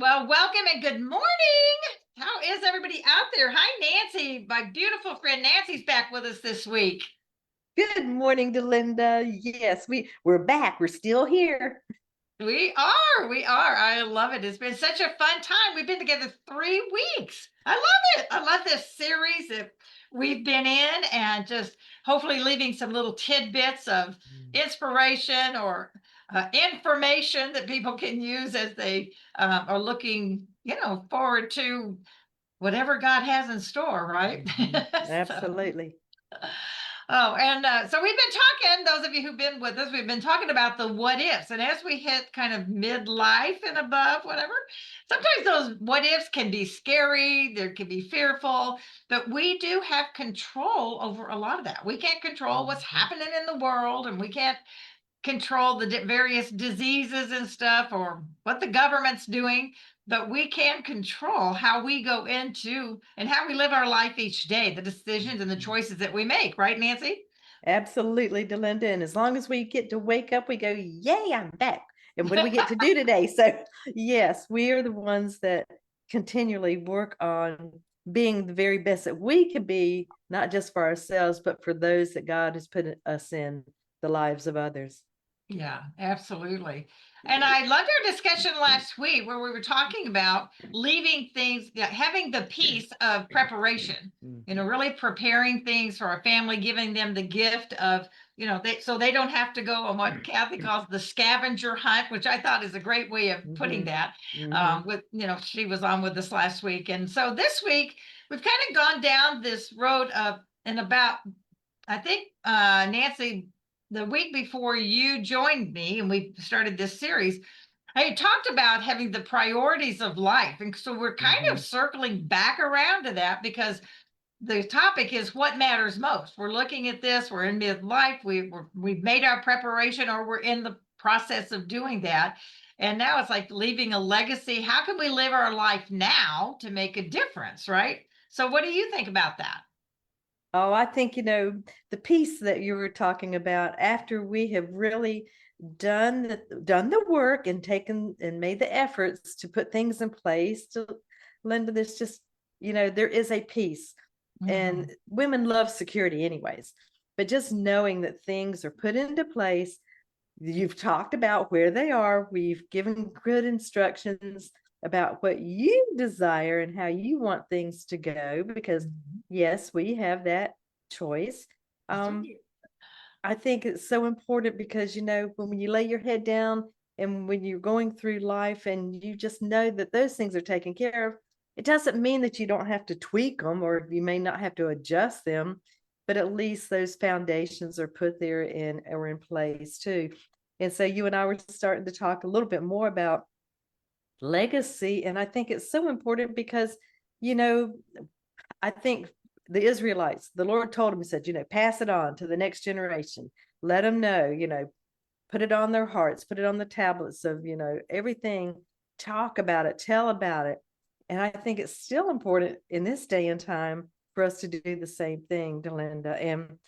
Well, welcome and good morning. How is everybody out there? Hi, Nancy. My beautiful friend Nancy's back with us this week. Good morning, Delinda. Yes, we're back. We're still here. We are. I love it. It's been such a fun time. We've been together 3 weeks. I love it. I love this series that we've been in and just hopefully leaving some little tidbits of inspiration or information that people can use as they are looking, forward to whatever God has in store, right? So, Absolutely. oh, and so we've been talking, those of you who've been with us, we've been talking about the what ifs. And as we hit kind of midlife and above, whatever, sometimes those what ifs can be scary, there can be fearful, but we do have control over a lot of that. We can't control what's happening in the world, and we can't control the various diseases and stuff or what the government's doing, but we can control how we go into and how we live our life each day, the decisions and the choices that we make, right, Nancy? Absolutely, Delinda. And as long as we get to wake up, we go, yay, I'm back. And what do we get to do today? So, yes, we are the ones that continually work on being the very best that we can be, not just for ourselves, but for those that God has put us in the lives of others. Yeah, absolutely. And I loved our discussion last week where we were talking about leaving things, yeah, having the piece of preparation, really preparing things for our family, giving them the gift of, so they don't have to go on what Kathy calls the scavenger hunt, which I thought is a great way of putting that. She was on with us last week. And so this week, we've kind of gone down this road of, and about, I think, Nancy, the week before you joined me and we started this series, I talked about having the priorities of life. And so we're kind of circling back around to that because the topic is what matters most. We're looking at this, we're in midlife, we've made our preparation or we're in the process of doing that. And now it's like leaving a legacy. How can we live our life now to make a difference, right? So what do you think about that? Oh, I think, the piece that you were talking about after we have really done the work and taken and made the efforts to put things in place to Linda, there's just, there is a piece. And women love security anyways, but just knowing that things are put into place, you've talked about where they are, we've given good instructions about what you desire and how you want things to go, because yes, we have that choice. I think it's so important because, when you lay your head down and when you're going through life and you just know that those things are taken care of, it doesn't mean that you don't have to tweak them or you may not have to adjust them, but at least those foundations are put there or in place too. And so you and I were starting to talk a little bit more about legacy. And I think it's so important because, you know, I think the Israelites, the Lord told them, he said, pass it on to the next generation. Let them know, put it on their hearts, put it on the tablets of, everything, talk about it, tell about it. And I think it's still important in this day and time for us to do the same thing, Delinda. And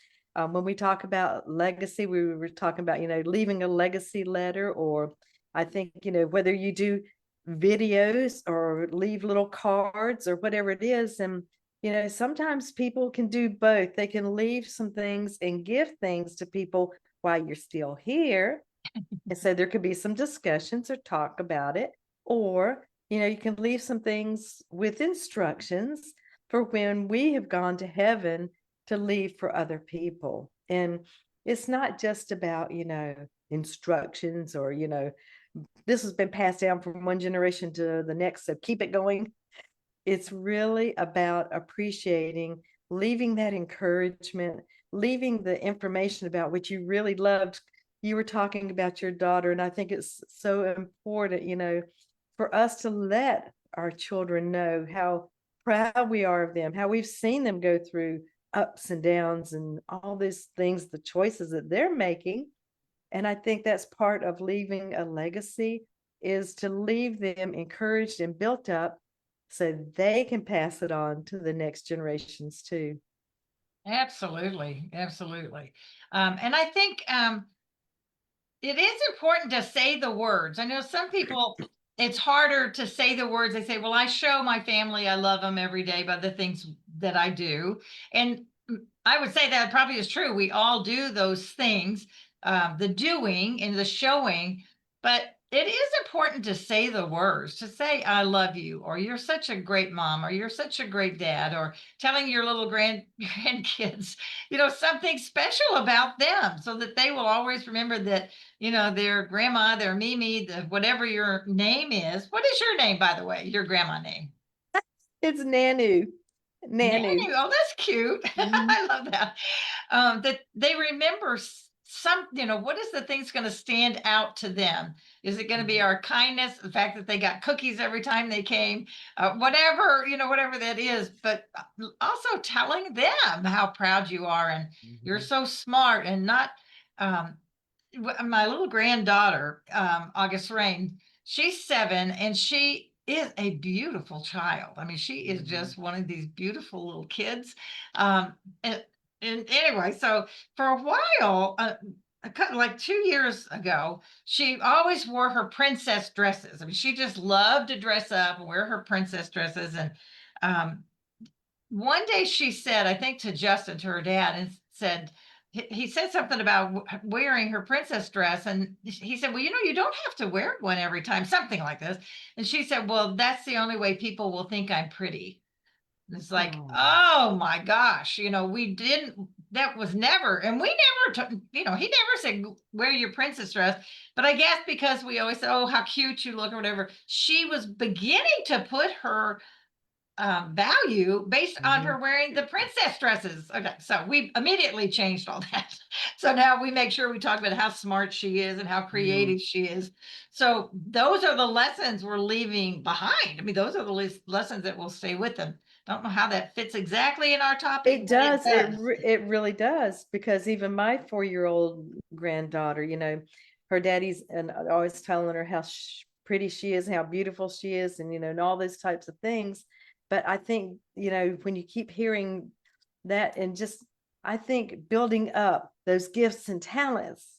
when we talk about legacy, we were talking about, leaving a legacy letter, or I think, whether you do videos or leave little cards or whatever it is. And sometimes people can do both. They can leave some things and give things to people while you're still here. And so there could be some discussions or talk about it. Or, you can leave some things with instructions for when we have gone to heaven to leave for other people. And it's not just about, instructions or, this has been passed down from one generation to the next. So keep it going. It's really about appreciating, leaving that encouragement, leaving the information about what you really loved. You were talking about your daughter, and I think it's so important, for us to let our children know how proud we are of them, how we've seen them go through ups and downs and all these things, the choices that they're making. And I think that's part of leaving a legacy, is to leave them encouraged and built up so they can pass it on to the next generations too. Absolutely, absolutely. And I think it is important to say the words. I know some people, it's harder to say the words. They say, well, I show my family I love them every day by the things that I do. And I would say that probably is true. We all do those things, the doing and the showing, but it is important to say the words, to say, I love you, or you're such a great mom, or you're such a great dad, or telling your little grandkids, something special about them so that they will always remember that, their grandma, their Mimi, whatever your name is. What is your name, by the way, your grandma name? It's Nanu. Nanu. Nanny, oh, that's cute. Mhm. I love that. That they remember some, what is the thing's going to stand out to them? Is it going to be our kindness, the fact that they got cookies every time they came, whatever, whatever that is, but also telling them how proud you are and you're Mhm. so smart and not, um, my little granddaughter, August Rain, she's 7 and she is a beautiful child. I mean, she is Mhm. just one of these beautiful little kids. Um, and, and anyway, so for a while, like 2 years ago, she always wore her princess dresses. I mean, she just loved to dress up and wear her princess dresses. And um, one day she said, I think to Justin, to her dad, and said, he said something about wearing her princess dress. And he said, well, you don't have to wear one every time, something like this. And she said, well, that's the only way people will think I'm pretty. And it's like, Oh. oh my gosh, we didn't, that was never, and we never, he never said, wear your princess dress. But I guess because we always said, oh, how cute you look or whatever, she was beginning to put her value based on Mhm. her wearing the princess dresses. Okay, so we immediately changed all that. So now we make sure we talk about how smart she is and how Mhm. creative she is. So those are the lessons we're leaving behind. I mean, those are the lessons that will stay with them. Don't know how that fits exactly in our topic, It but it does. does. It really does, because even my 4-year-old granddaughter, her daddy's and always telling her how pretty she is, how beautiful she is, and all those types of things. But I think, when you keep hearing that, and just, I think building up those gifts and talents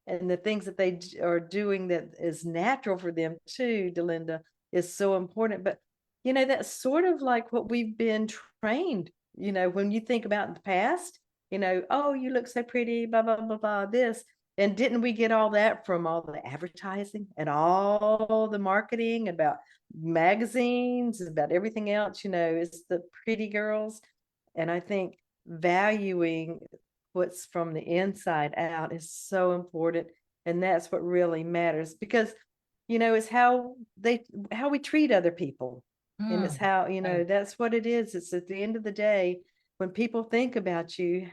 and the things that they are doing that is natural for them too, Delinda, is so important. But that's sort of like what we've been trained. When you think about the past, oh, you look so pretty, blah blah blah blah, this. And didn't we get all that from all the advertising and all the marketing about magazines, about everything else? It's the pretty girls. And I think valuing what's from the inside out is so important. And that's what really matters, because it's how we treat other people. And it's Mm, how, right. that's what it is. It's at the end of the day, when people think about you,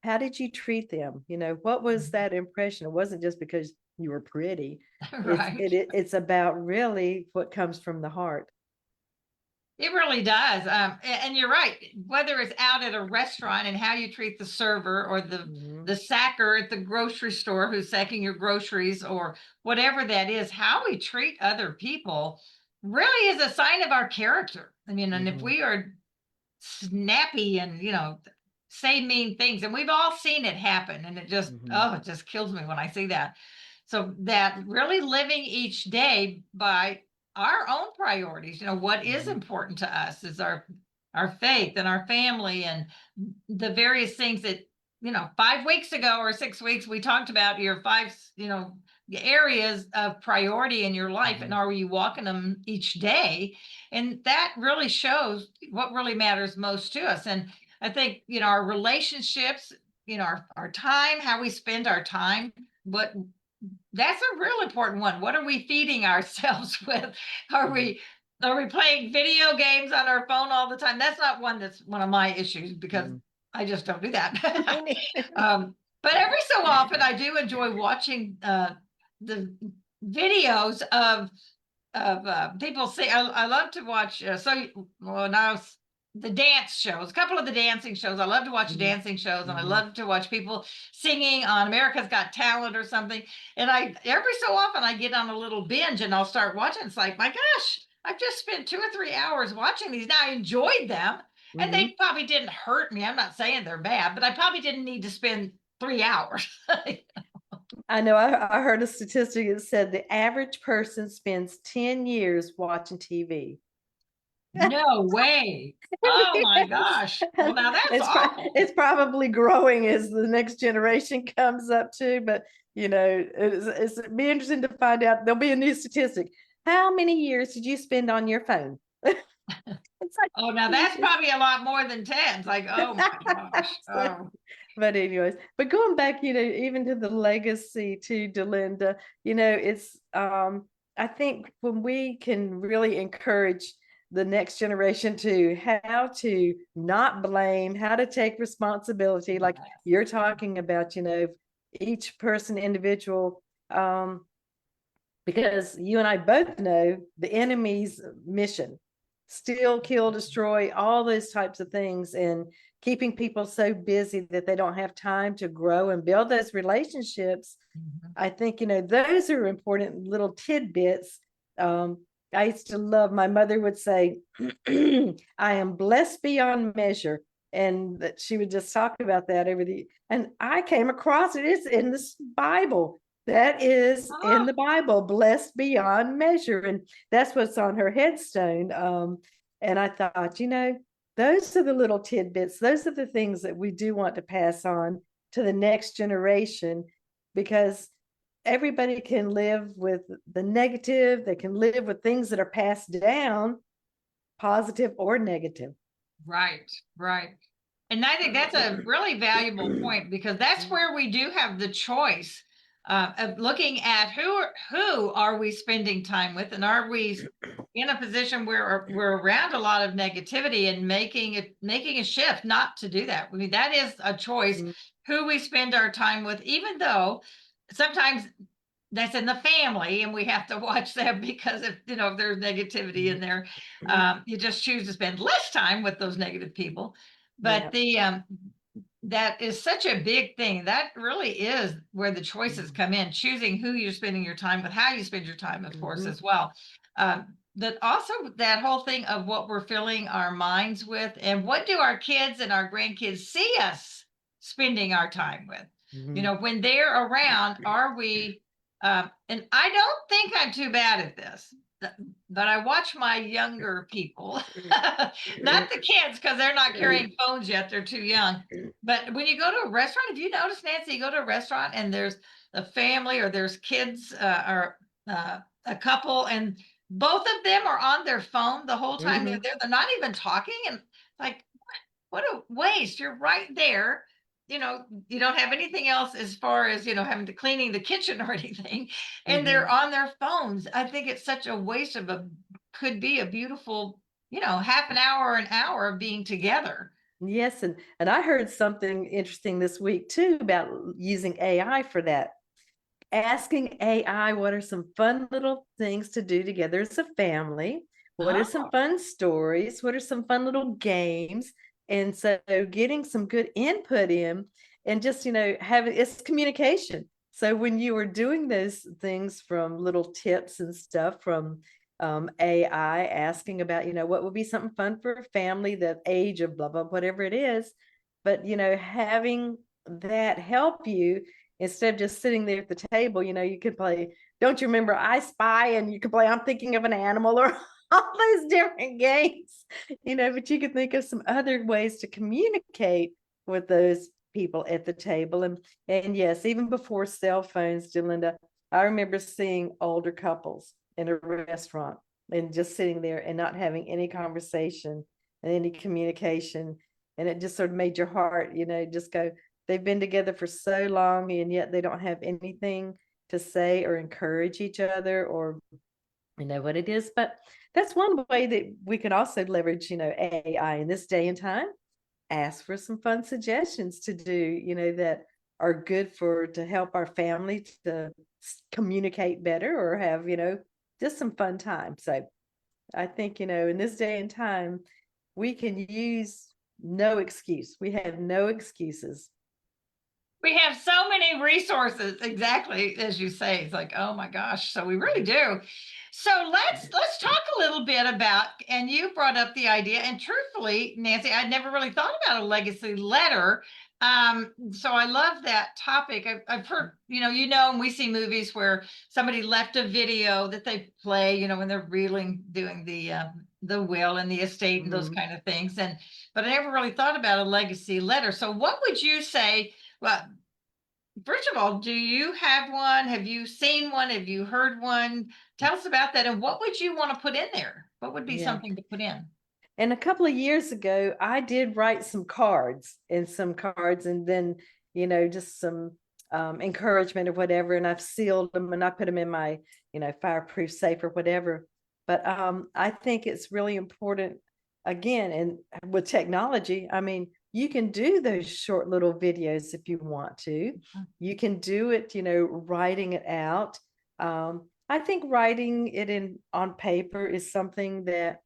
how did you treat them? What was Mhm. that impression? It wasn't just because you were pretty. It's Right. it's about really what comes from the heart. It really does. And you're right. Whether it's out at a restaurant and how you treat the server or the Mhm. the sacker at the grocery store who's sacking your groceries or whatever that is, how we treat other people really is a sign of our character. I mean, and if Mhm. we are snappy and say mean things, and we've all seen it happen, and Mhm. it just kills me when I see that. So that really living each day by our own priorities, what is Mhm. important to us is our faith and our family and the various things that 5 weeks ago or 6 weeks we talked about your five areas of priority in your life, and Mhm. are you walking them each day? And that really shows what really matters most to us. And I think our relationships, our time, how we spend our time, what that's a real important one. What are we feeding ourselves with? Are Mhm. we are we playing video games on our phone all the time? That's not one that's one of my issues because Mhm. I just don't do that. Me neither. But every so often I do enjoy watching the videos of people say I love to watch well now the dance shows, a couple of the dancing shows. I love to watch Mhm. dancing shows, and I Mhm. love to watch people singing on America's Got Talent or something. And I every so often I get on a little binge and I'll start watching. It's like, my gosh, I've just spent 2 or 3 hours watching these. Now I enjoyed them, and Mhm. they probably didn't hurt me. I'm not saying they're bad, but I probably didn't need to spend 3 hours. I know I heard a statistic that said the average person spends 10 years watching TV. No way. Oh my gosh. Well, now that's awful. It's probably growing as the next generation comes up too, but it'd be interesting to find out. There'll be a new statistic. How many years did you spend on your phone? It's like, Oh, now that's probably a lot more than 10. It's like, oh my gosh. so, Oh, but anyways, but going back, even to the legacy to Delinda, it's I think when we can really encourage the next generation to how to not blame, how to take responsibility, like you're talking about, each person individual, because you and I both know the enemy's mission: steal, kill, destroy, all those types of things, and keeping people so busy that they don't have time to grow and build those relationships. I think, those are important little tidbits. I used to love, my mother would say, I am blessed beyond measure. And that she would just talk about that and I came across it. It's in this Bible. That is in the Bible, blessed beyond measure. And that's what's on her headstone. And I thought, those are the little tidbits. Those are the things that we do want to pass on to the next generation, because everybody can live with the negative. They can live with things that are passed down, positive or negative. right, right. And I think that's a really valuable point, because that's where we do have the choice of looking at who are we spending time with, and are we in a position where we're around a lot of negativity and making a shift not to do that. I mean, that is a choice, who we spend our time with, even though sometimes that's in the family and we have to watch them, because if there's negativity in there, you just choose to spend less time with those negative people. But that is such a big thing. That really is where the choices come in, choosing who you're spending your time with, how you spend your time, of course, as well. That also, that whole thing of what we're filling our minds with, and what do our kids and our grandkids see us spending our time with. When they're around, are we, and I don't think I'm too bad at this, but I watch my younger people, not the kids, because they're not carrying phones yet, they're too young. But when you go to a restaurant, if you notice, Nancy, you go to a restaurant and there's a family, or there's kids, or a couple, and both of them are on their phone the whole time they're there. They're not even talking, and like, what a waste. You're right there. You don't have anything else as far as, having to cleaning the kitchen or anything, and they're on their phones. I think it's such a waste of could be a beautiful, half an hour or an hour of being together. Yes, and I heard something interesting this week too about using AI for that. Asking AI, what are some fun little things to do together as a family? What are some fun stories? What are some fun little games? And so getting some good input in, and just, having, it's communication. So when you are doing those things, from little tips and stuff from AI, asking about, what would be something fun for a family, the age of blah, blah, whatever it is. But, having that help you, instead of just sitting there at the table, you could play, don't you remember I Spy? And you could play, I'm thinking of an animal, or all those different games, but you could think of some other ways to communicate with those people at the table. And yes, even before cell phones, Delinda, I remember seeing older couples in a restaurant and just sitting there and not having any conversation and any communication. And it just sort of made your heart, just go, they've been together for so long, and yet they don't have anything to say or encourage each other, or what it is. But that's one way that we could also leverage, AI in this day and time. Ask for some fun suggestions to do, that are good to help our family to communicate better, or have, just some fun time. So I think, in this day and time, we can use no excuse. We have no excuses. We have so many resources, exactly as you say. It's like, oh my gosh, so we really do. So let's talk a little bit about, and you brought up the idea, and truthfully, Nancy, I'd never really thought about a legacy letter. So I love that topic. I've heard, and we see movies where somebody left a video that they play, when they're reeling, doing the will and the estate and those Mhm. kind of things. But I never really thought about a legacy letter. So what would you say? Well, first of all, do you have one? Have you seen one? Have you heard one? Tell us about that. And what would you want to put in there? What would be Yeah. something to put in? And a couple of years ago, I did write some cards and then, just some encouragement or whatever. And I've sealed them and I put them in my, fireproof safe or whatever. But I think it's really important again, and with technology, I mean, you can do those short little videos if you want to. You can do it, writing it out. I think writing it in on paper is something that,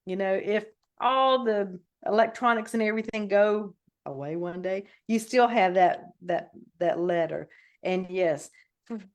if all the electronics and everything go away one day, you still have that letter. And yes,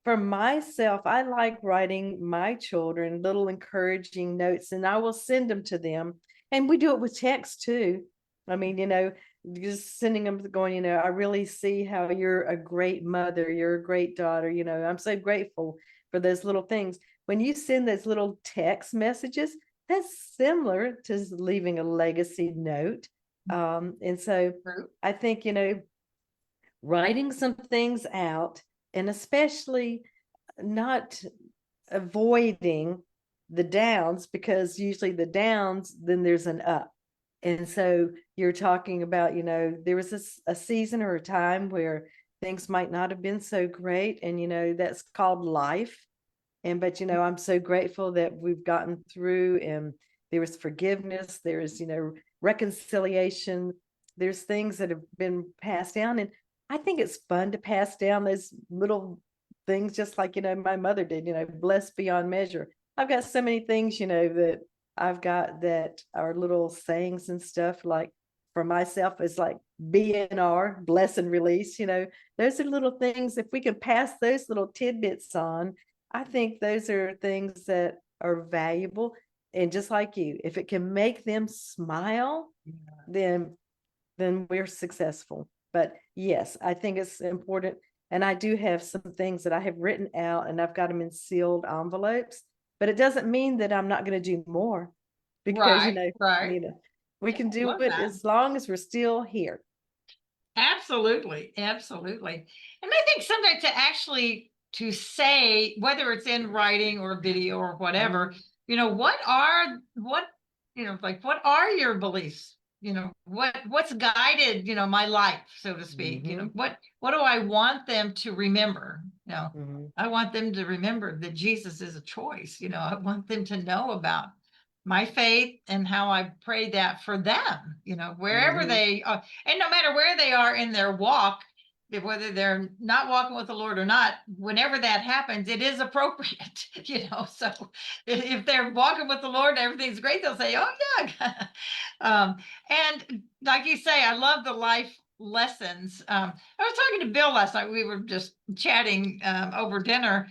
for myself, I like writing my children little encouraging notes, and I will send them to them. And we do it with text too. I mean, just sending them going, I really see how you're a great mother, you're a great daughter, I'm so grateful for those little things. When you send those little text messages, that's similar to leaving a legacy note. And so I think, writing some things out, and especially not avoiding the downs, because usually the downs, then there's an up. And so you're talking about, there was a season or a time where things might not have been so great. And, that's called life. But I'm so grateful that we've gotten through, and there was forgiveness, there's reconciliation, there's things that have been passed down. And I think it's fun to pass down those little things, just like my mother did, blessed beyond measure. I've got so many things that I've got that are little sayings and stuff, like for myself, it's like BNR, bless and release. Those are little things. If we can pass those little tidbits on, I think those are things that are valuable. And just like you, if it can make them smile, then we're successful. But yes, I think it's important. And I do have some things that I have written out, and I've got them in sealed envelopes. But it doesn't mean that I'm not going to do more, because Right. we Yeah, can I do love it that. as long as we're still here. Absolutely, absolutely. And I think sometimes to say, whether it's in writing or video or whatever, what are your beliefs? What's guided, my life, so to speak. Mhm. What do I want them to remember? Mhm. I want them to remember that Jesus is a choice. I want them to know about my faith and how I pray that for them, wherever Mhm. they are, and no matter where they are in their walk, whether they're not walking with the Lord or not, whenever that happens, it is appropriate, So if they're walking with the Lord, everything's great, they'll say, "Oh yeah." And like you say, I love the life lessons. I was talking to Bill last night. We were just chatting over dinner,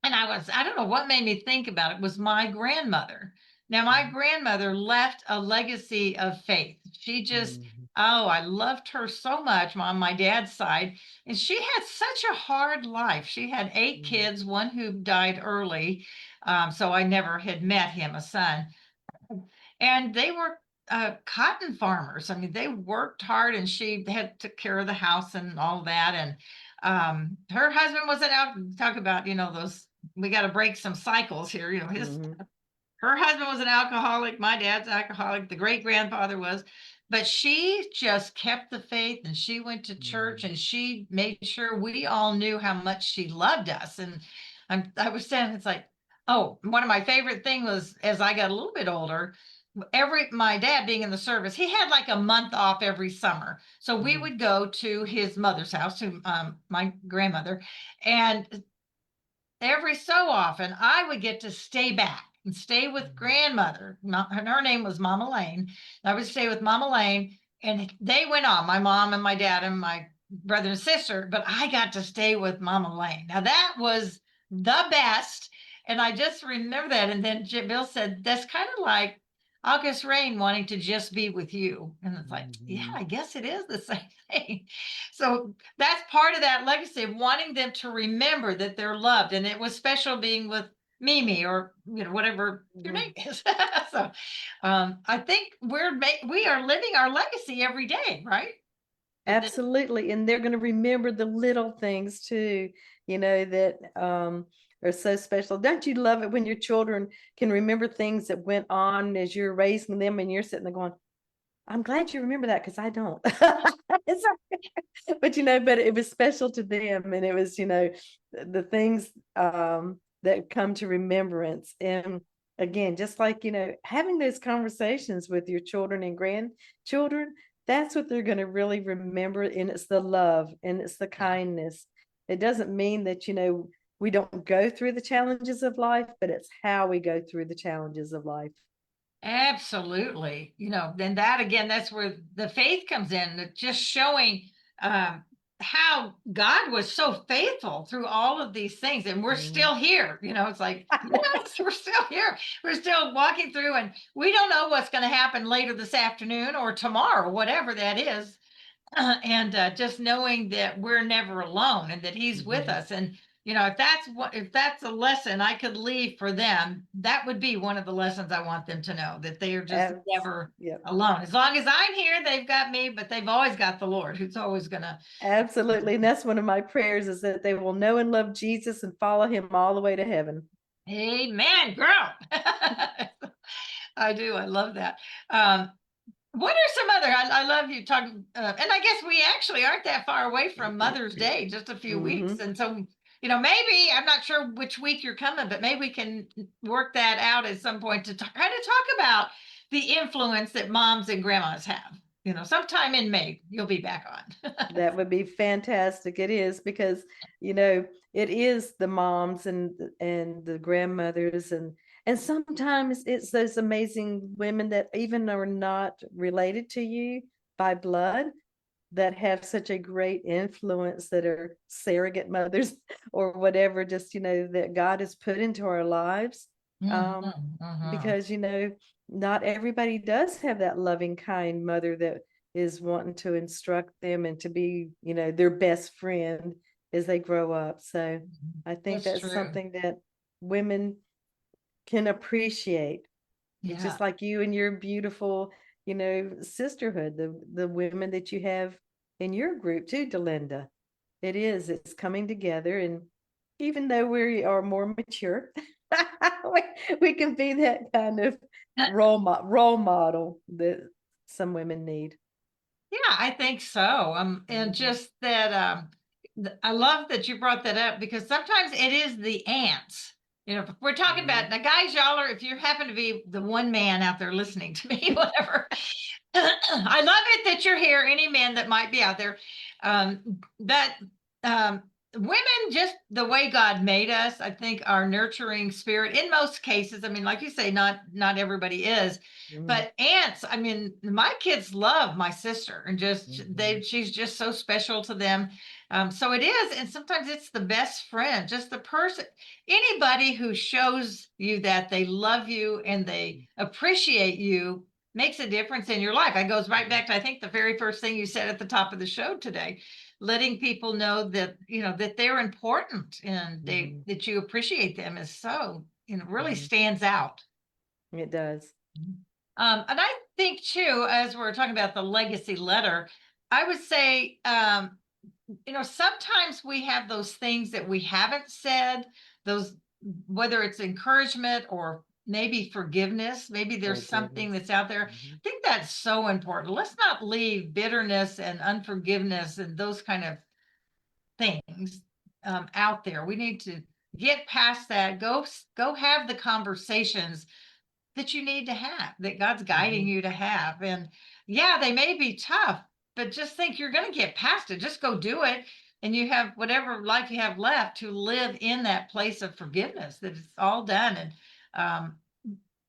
and I don't know what made me think about it, was my grandmother. Now, my grandmother left a legacy of faith. She just, Mhm. oh, I loved her so much on my dad's side. And she had such a hard life. She had 8 Mhm. kids, one who died early. So I never had met him, a son. And they were cotton farmers. I mean, they worked hard, and she had took care of the house and all that. And her husband wasn't out. Talk about, those, we got to break some cycles here. Mhm. Her husband was an alcoholic. My dad's alcoholic. The great grandfather was. But she just kept the faith, and she went to church, Mhm. and she made sure we all knew how much she loved us. And I was saying, it's like, oh, one of my favorite things was, as I got a little bit older, my dad being in the service, he had like a month off every summer. So we Mhm. would go to his mother's house, to my grandmother, and every so often I would get to stay back and stay with grandmother. Her name was Mama Lane. I would stay with Mama Lane, and they went on, my mom and my dad and my brother and sister, but I got to stay with Mama Lane. Now that was the best. And I just remember that. And then Bill said, that's kind of like, August Rain wanting to just be with you. And it's like, yeah, Mhm. I guess it is the same thing. So that's part of that legacy of wanting them to remember that they're loved. And it was special being with Mimi or, whatever your name Mhm. is. So I think we are living our legacy every day, right? Absolutely, and they're gonna remember the little things too, that, are so special. Don't you love it when your children can remember things that went on as you're raising them and you're sitting there going, "I'm glad you remember that because I don't." It's but, but it was special to them, and it was, the things, that come to remembrance, and again, just like, having those conversations with your children and grandchildren, that's what they're gonna really remember, and it's the love, and it's the Yeah. kindness. It doesn't mean that, we don't go through the challenges of life, but it's how we go through the challenges of life. Absolutely. Then that again, that's where the faith comes in, just showing um, how God was so faithful through all of these things. And we're Mhm. still here. It's like, yes, we're still here. We're still walking through, and we don't know what's going to happen later this afternoon or tomorrow, whatever that is. And just knowing that we're never alone and that he's with Mhm. us. And if that's a lesson I could leave for them, that would be one of the lessons I want them to know, that they are just never Yep. alone. As long as I'm here, they've got me, but they've always got the Lord, who's always gonna. Absolutely, and that's one of my prayers is that they will know and love Jesus and follow him all the way to heaven. Amen, girl. I do. I love that. Um, What are some other? I love you talking, and I guess we actually aren't that far away from Mother's Day, just a few weeks, Mhm. and so maybe I'm not sure which week you're coming, but maybe we can work that out at some point to kind of talk about the influence that moms and grandmas have. Sometime in May you'll be back on. That would be fantastic. It is because, it is the moms and the grandmothers and sometimes it's those amazing women that even are not related to you by blood that have such a great influence that are surrogate mothers or whatever, just, that God has put into our lives. Mhm, Um, mhm. because, not everybody does have that loving, kind mother that is wanting to instruct them and to be, their best friend as they grow up. So I think That's that's true. something that women can appreciate. It's Yeah. just like you and your beautiful, sisterhood, the women that you have in your group too, Delinda. It's coming together. And even though we are more mature, we can be that kind of role model that some women need. Yeah, I think so. And Mhm. just that, I love that you brought that up because sometimes it is the ants. If we're talking about Mhm. now, guys, y'all are, if you happen to be the one man out there listening to me, whatever, I love it that you're here. Any man that might be out there, that um, women, just the way God made us, I think our nurturing spirit in most cases. I mean, like you say, not everybody is, Mhm. but aunts, I mean, my kids love my sister and just Mhm. she's just so special to them. So it is, and sometimes it's the best friend, just the person, anybody who shows you that they love you and they appreciate you makes a difference in your life. It goes right back to, I think, the very first thing you said at the top of the show today, letting people know that, that they're important and Mhm. that you appreciate them is so, really Mhm. stands out. It does. And I think too, as we're talking about the legacy letter, I would say, sometimes we have those things that we haven't said, those, whether it's encouragement or maybe forgiveness, maybe there's something Forgiveness. that's out there. Mhm. I think that's so important. Let's not leave bitterness and unforgiveness and those kind of things out there. We need to get past that. Go have the conversations that you need to have, that God's guiding Mhm. you to have. And yeah, they may be tough, but just think you're going to get past it. Just go do it. And you have whatever life you have left to live in that place of forgiveness, that it's all done. And um,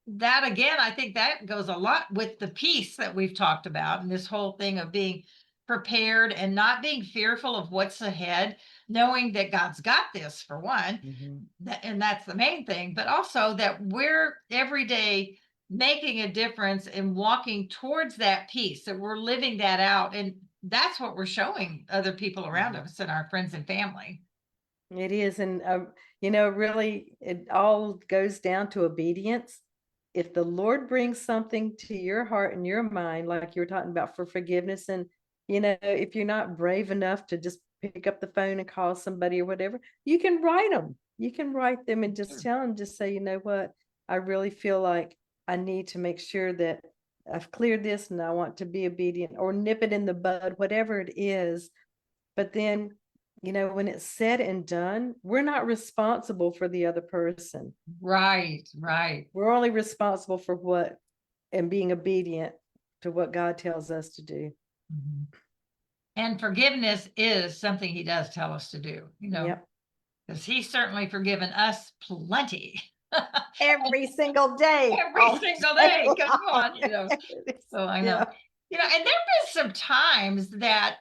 that again, I think that goes a lot with the peace that we've talked about and this whole thing of being prepared and not being fearful of what's ahead, knowing that God's got this for one, Mhm. and that's the main thing, but also that we're every day making a difference and walking towards that peace, that we're living that out. And that's what we're showing other people around us and our friends and family. It is. And, really, it all goes down to obedience. If the Lord brings something to your heart and your mind, like you were talking about for forgiveness, and, if you're not brave enough to just pick up the phone and call somebody or whatever, you can write them. You can write them and just Sure. tell them, just say, you know what, I really feel like I need to make sure that I've cleared this and I want to be obedient, or nip it in the bud, whatever it is. But then, when it's said and done, we're not responsible for the other person. Right, right. We're only responsible for what, and being obedient to what God tells us to do. Mhm. And forgiveness is something he does tell us to do, Yep. because he's certainly forgiven us plenty. Every single day. Every all single day day. Come long. on. So I know. Yeah. And there've been some times that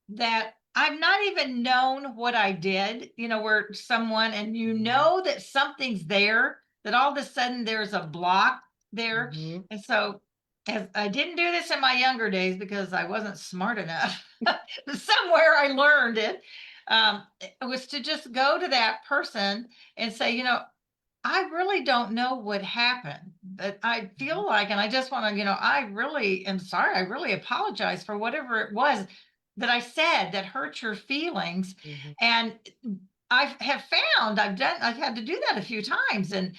that I've not even known what I did, where someone, and that something's there, that all of a sudden there's a block there. Mhm. And so, as I didn't do this in my younger days because I wasn't smart enough. Somewhere I learned it. It was to just go to that person and say, I really don't know what happened, but I feel like, and I just want to, I really am sorry. I really apologize for whatever it was that I said that hurt your feelings. Mhm. And I have found I've had to do that a few times. And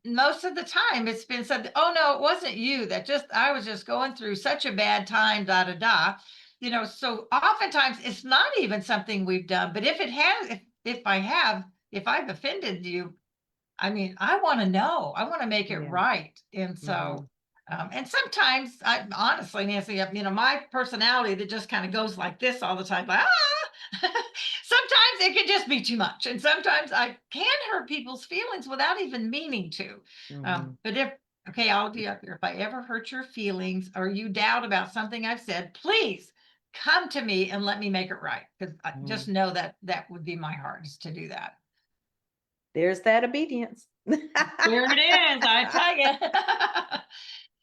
most of the time it's been said, oh, no, it wasn't you, I was just going through such a bad time, da, da, da. So oftentimes it's not even something we've done, but if it has, if I've offended you, I mean, I want to know. I want to make it Yeah. right. And so, Mhm. and sometimes I honestly, Nancy, my personality that just kind of goes like this all the time, like, sometimes it can just be too much. And sometimes I can hurt people's feelings without even meaning to. Mhm. But okay, I'll be up here. If I ever hurt your feelings or you doubt about something I've said, please come to me and let me make it right. Because I just Mhm. know that that would be my heart, is to do that. There's that obedience. There it is, I tell you.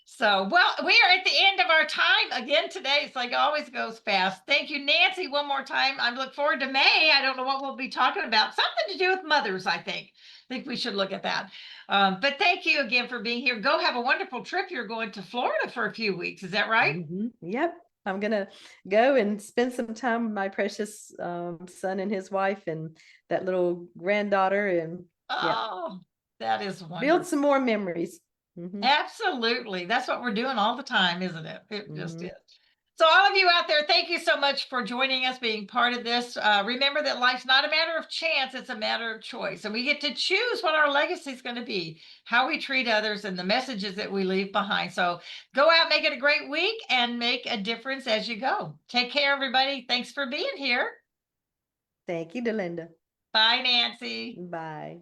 So, well, we are at the end of our time again today. It's like it always goes fast. Thank you, Nancy, one more time. I look forward to May. I don't know what we'll be talking about. Something to do with mothers, I think. I think we should look at that. But thank you again for being here. Go have a wonderful trip. You're going to Florida for a few weeks. Is that right? Yep. I'm gonna go and spend some time with my precious son and his wife and that little granddaughter, and yeah, Oh, that is build wonderful. some more memories. Mhm. Absolutely. That's what we're doing all the time, isn't it? It just is. Mhm. So, all of you out there, thank you so much for joining us, being part of this. Remember that life's not a matter of chance, it's a matter of choice. And we get to choose what our legacy is going to be, how we treat others, and the messages that we leave behind. So, go out, make it a great week, and make a difference as you go. Take care, everybody. Thanks for being here. Thank you, Delinda. Bye, Nancy. Bye.